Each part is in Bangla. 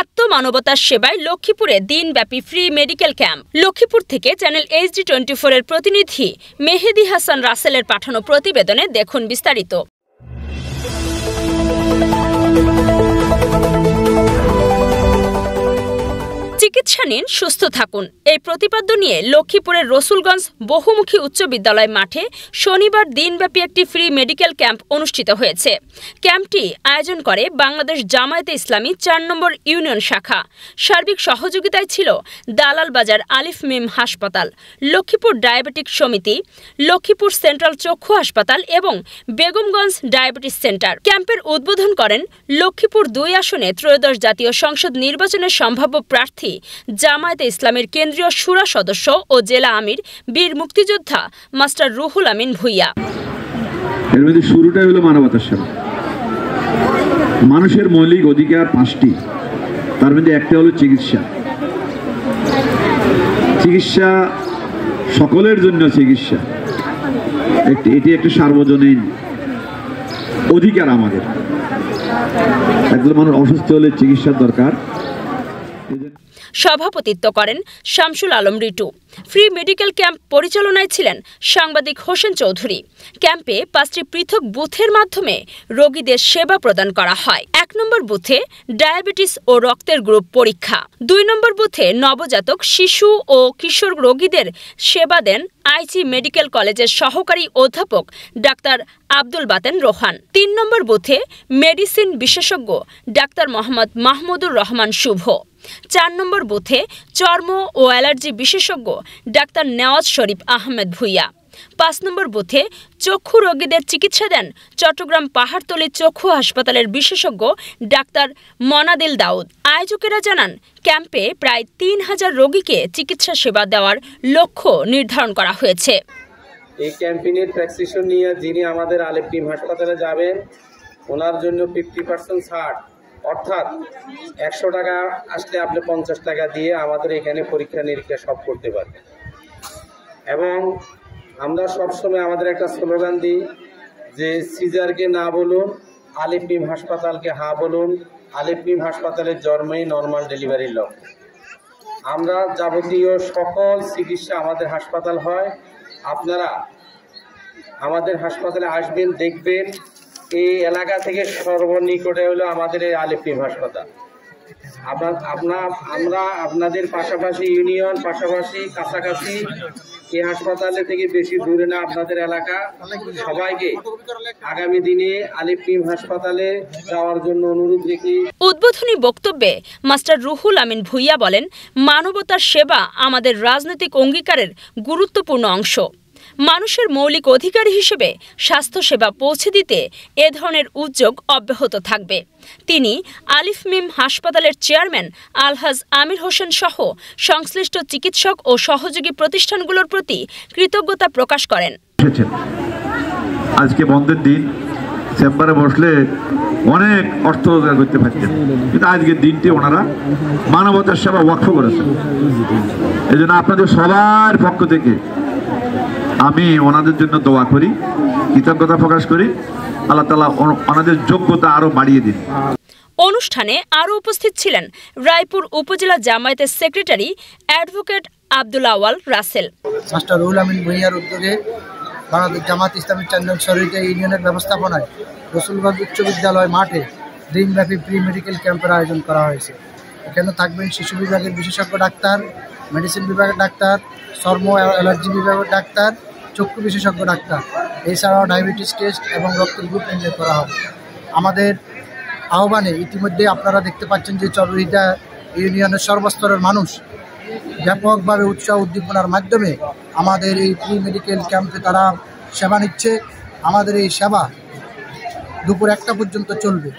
আত্মমানবতার সেবায় লক্ষ্মীপুরে দিনব্যাপী ফ্রি মেডিকেল ক্যাম্প। লক্ষ্মীপুর থেকে চ্যানেল HD24 এর প্রতিনিধি মেহেদী হাসান রাসেলের পাঠানো প্রতিবেদনে দেখুন বিস্তারিত। চিকিৎসা নিন, সুস্থ থাকুন, এই প্রতিপাদ্য নিয়ে লক্ষ্মীপুরের রসুলগঞ্জ বহুমুখী উচ্চ বিদ্যালয় মাঠে শনিবার দিনব্যাপী একটি ফ্রি মেডিকেল ক্যাম্প অনুষ্ঠিত হয়েছে। ক্যাম্পটি আয়োজন করে বাংলাদেশ জামায়াতে ইসলামী ৪ নম্বর ইউনিয়ন শাখা। সার্বিক সহযোগিতায় ছিল দালাল বাজার আলিফ মিম হাসপাতাল, লক্ষ্মীপুর ডায়াবেটিক সমিতি, লক্ষ্মীপুর সেন্ট্রাল চক্ষু হাসপাতাল এবং বেগমগঞ্জ ডায়াবেটিস সেন্টার। ক্যাম্পের উদ্বোধন করেন লক্ষ্মীপুর ২ আসনে ত্রয়োদশ জাতীয় সংসদ নির্বাচনের সম্ভাব্য প্রার্থী জামায়াতে ইসলামের কেন্দ্রীয় শুরা সদস্য ও জেলা আমির বীর মুক্তিযোদ্ধা মাস্টার রুহুল আমিন ভুইয়া। এর মধ্যে শুরুটা হলো মানবতার সেবা। মানুষের মৌলিক অধিকার 5টি, তার মধ্যে একটা হলো চিকিৎসা। চিকিৎসা সকলের জন্য চিকিৎসা এটি একটা সার্বজনীন অধিকার। আমাদের একজন মানুষ অসুস্থ হলে চিকিৎসার দরকার। সভাপতিত্ব করেন Shamsul Alam রিটু। Free medical camp পরিচালনায় ছিলেন সাংবাদিক হোসেন চৌধুরী। ক্যাম্পে 5টি পৃথক বুথের মাধ্যমে রোগীদের সেবা প্রদান করা হয়। 1 নম্বর বুথে ডায়াবেটিস ও রক্তের গ্রুপ পরীক্ষা, 2 নম্বর বুথে নবজাতক, শিশু ও কিশোর রোগীদের সেবা দেন আইজি মেডিকেল কলেজের সহকারী অধ্যাপক ডাক্তার আব্দুল বাতেন রোহান। 3 নম্বর বুথে মেডিসিন বিশেষজ্ঞ ডাক্তার মোহাম্মদ মাহমুদুর রহমান শুভ। 4 নম্বর বুথে চর্ম ও অ্যালার্জি বিশেষজ্ঞ ডাক্তার নেওয়াজ শরীফ আহমেদ ভুইয়া। 5 নম্বর বুথে চক্ষু রোগীদের চিকিৎসা দেন চট্টগ্রাম পাহাড়তলী চক্ষু হাসপাতালের বিশেষজ্ঞ ডাক্তার মনাদিল দাউদ। আয়োজকেরা জানান, ক্যাম্পে প্রায় 3000 রোগীকে চিকিৎসা সেবা দেওয়ার লক্ষ্য নির্ধারণ করা হয়েছে। এই ক্যাম্পেইনের প্রেসক্রিপশন নিয়ে যিনি আমাদের আলিফ মিম হাসপাতালে যাবেন, ওনার জন্য 50% ছাড়, অর্থাৎ 100 টাকা আসলে আপনি 50 টাকা দিয়ে আমাদের এখানে পরীক্ষা নিরীক্ষা সব করতে পারবেন। এবং আমরা সবসময় আমাদের একটা স্লোগান দিই যে সিজারকে না বলুন, আলিফ মিম হাসপাতালকে হ্যাঁ বলুন। আলিফ মিম হাসপাতালের জন্মই নর্মাল ডেলিভারির লক্ষ্য। আমরা যাবতীয় সকল চিকিৎসা আমাদের হাসপাতাল হয়। আপনারা আমাদের হাসপাতালে আসবেন, দেখবেন এই এলাকা থেকে সর্বনিকটে হলো আমাদের এই আলিফ মিম হাসপাতাল। আমরা আপনাদের পাশাপাশি ইউনিয়ন, পাশাপাশি কাছাকাছি এই হাসপাতালে থেকে বেশি দূরে না আপনাদের এলাকা। সবাইকে আগামী দিনে আলিফ মিম হাসপাতালে যাওয়ার জন্য অনুরোধ রেখে উদ্বোধনী বক্তব্যে মাস্টার রুহুল আমিন ভুইয়া বলেন, মানবতার সেবা আমাদের রাজনৈতিক অঙ্গীকারের গুরুত্বপূর্ণ অংশ। মানুষের মৌলিক অধিকার হিসেবে স্বাস্থ্যসেবা পৌঁছে দিতে এ ধরনের উদ্যোগ অব্যাহত থাকবে। তিনি আলিফ মিম হাসপাতালের চেয়ারম্যান আলহাজ আমির হোসেন সহ সংশ্লিষ্ট চিকিৎসক ও সহযোগী প্রতিষ্ঠানগুলোর প্রতি কৃতজ্ঞতা প্রকাশ করেন। আজকে বন্ধের দিন, চেম্বারে বসলে অনেক অর্থ রোজগার করতে পারতেন, কিন্তু আজকের দিনটি ওনারা মানবতার সেবা ওয়াকফ করেছেন। এই জন্য আপনাদের সবার পক্ষ থেকে আমি ওনাদের জন্য দোয়া করি, কৃতজ্ঞতা প্রকাশ করি। আল্লাহ তাআলা ওনাদের যোগ্যতা আরো বাড়িয়ে দিন। অনুষ্ঠানে আরও উপস্থিত ছিলেন রায়পুর উপজেলা জামায়াতের সেক্রেটারি অ্যাডভোকেট আব্দুল আওয়াল রাসেল। মাস্টার রুহুল আমিন ভুইয়ার উদ্যোগে বাংলাদেশ জামায়াত ইসলামী ৪ নং শরীয়তে ইউনিয়নের ব্যবস্থাপনায় রসুলগঞ্জ উচ্চ বিদ্যালয় মাঠে দিনব্যাপী ফ্রি মেডিকেল ক্যাম্পের আয়োজন করা হয়েছে। এখানে থাকবেন শিশু বিভাগের বিশেষজ্ঞ ডাক্তার, মেডিসিন বিভাগের ডাক্তার, চর্ম অ্যালার্জি বিভাগের ডাক্তার, চক্ষু বিশেষজ্ঞ ডাক্তার, এছাড়াও ডায়াবেটিস টেস্ট এবং রক্তের গ্রুপ নির্ণয় করা হবে। আমাদের আহ্বানে ইতিমধ্যে আপনারা দেখতে পাচ্ছেন যে চরবিহিতা ইউনিয়নের সর্বস্তরের মানুষ ব্যাপকভাবে উৎসাহ উদ্দীপনার মাধ্যমে আমাদের এই ফ্রি মেডিকেল ক্যাম্পে তারা সেবা নিচ্ছে। আমাদের এই সেবা দুপুর 1টা পর্যন্ত চলবে।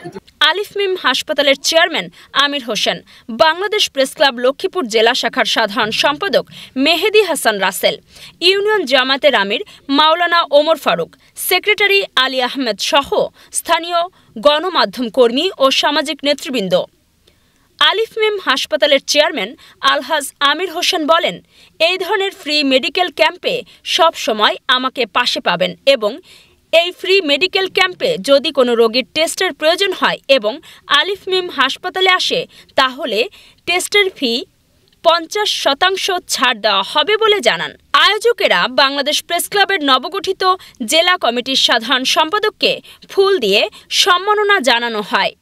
আলিফ মিম হাসপাতালের chairman Amir Hossain, Bangladesh press club Lakshmipur জেলা শাখার সাধারণ সম্পাদক মেহেদী হাসান রাসেল, ইউনিয়ন জামায়াতের আমির মাওলানা ওমর ফারুক, সেক্রেটারি আলী আহমেদ সহ স্থানীয় গণমাধ্যম কর্মী ও সামাজিক নেতৃবৃন্দ। আলিফ মিম হাসপাতালের চেয়ারম্যান আলহাজ আমির হোসেন বলেন, এই ধরনের ফ্রি মেডিকেল ক্যাম্পে সব সময় আমাকে পাশে পাবেন এবং এই ফ্রি মেডিকেল ক্যাম্পে যদি কোনো রোগীর টেস্টের প্রয়োজন হয় এবং আলিফ মিম হাসপাতালে আসে তাহলে টেস্টের ফি 50% ছাড় দেওয়া হবে বলে জানান আয়োজকেরা। বাংলাদেশ প্রেস ক্লাবের নবগঠিত জেলা কমিটির সাধারণ সম্পাদককে ফুল দিয়ে সম্মাননা জানানো হয়।